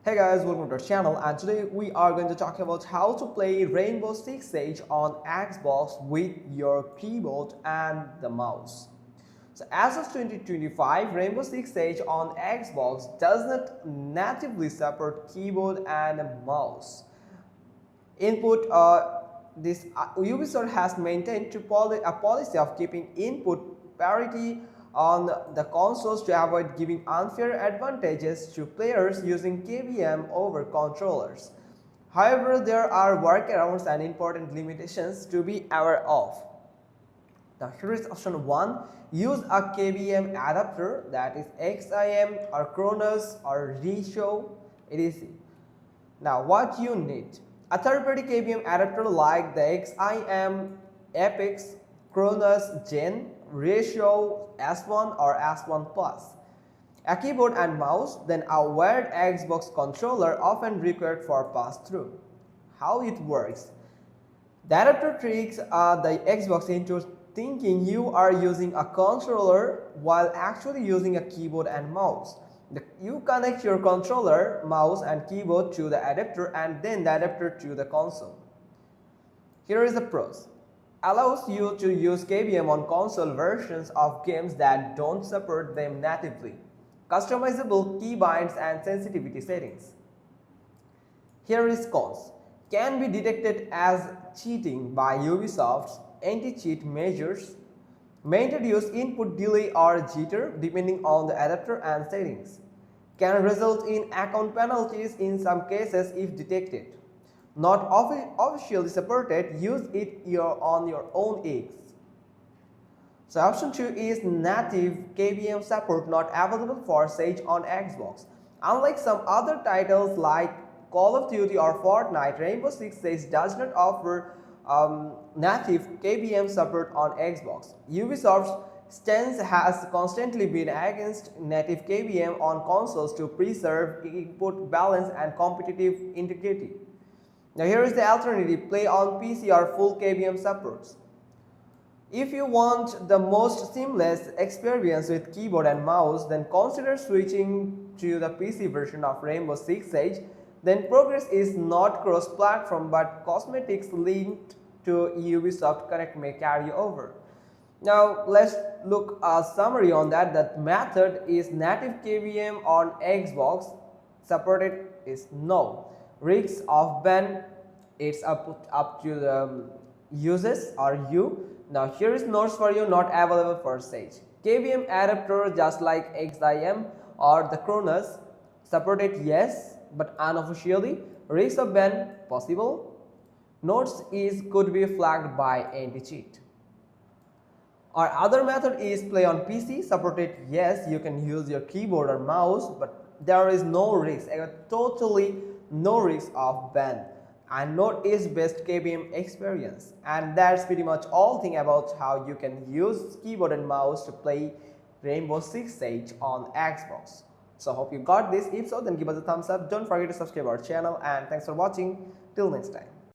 Hey guys, welcome to our channel, and today we are going to talk about how to play Rainbow Six Siege on Xbox with your keyboard and the mouse. So as of 2025, Rainbow Six Siege on Xbox does not natively support keyboard and mouse. Input this Ubisoft has maintained a policy of keeping input parity on the consoles to avoid giving unfair advantages to players using KVM over controllers. However, there are workarounds and important limitations to be aware of. Now here is option 1. Use a KVM adapter, that is XIM or Cronus or Ratio etc. Now what you need: a third-party KVM adapter like the XIM, Apex, Cronus Gen, Ratio S1 or S1 Plus, a keyboard and mouse, then a wired Xbox controller often required for pass-through. How it works: the adapter tricks the Xbox into thinking you are using a controller while actually using a keyboard and mouse. You connect your controller, mouse and keyboard to the adapter and then the adapter to the console. Here is the pros. Allows you to use KVM on console versions of games that don't support them natively. Customizable keybinds and sensitivity settings. Here is cons. Can be detected as cheating by Ubisoft's anti-cheat measures. May introduce input delay or jitter depending on the adapter and settings. Can result in account penalties in some cases if detected. Not officially supported, use it on your own eggs. So option 2 is native KVM support not available for Siege on Xbox. Unlike some other titles like Call of Duty or Fortnite, Rainbow Six Siege does not offer native KVM support on Xbox. Ubisoft's stance has constantly been against native KVM on consoles to preserve input balance and competitive integrity. Now here is the alternative: play on PC or full KVM supports. If you want the most seamless experience with keyboard and mouse, then consider switching to the PC version of Rainbow Six Siege. Then progress is not cross-platform, but cosmetics linked to Ubisoft Connect may carry over. Now let's look a summary on that. That method is native KVM on Xbox. Supported is no. Risks of ban, it's up to the users or you. Now here is notes for you, not available for Siege. KVM adapter just like XIM or the Cronus. Supported yes, but unofficially. Risk of ban possible. Notes is could be flagged by anti-cheat. Our other method is play on PC. Supported yes, you can use your keyboard or mouse, but there is no risk, totally no risk of ban. And note is best KVM experience. And that's pretty much all thing about how you can use keyboard and mouse to play Rainbow Six Siege on Xbox. So hope you got this. If so, then give us a thumbs up. Don't forget to subscribe our channel, and thanks for watching. Till next time.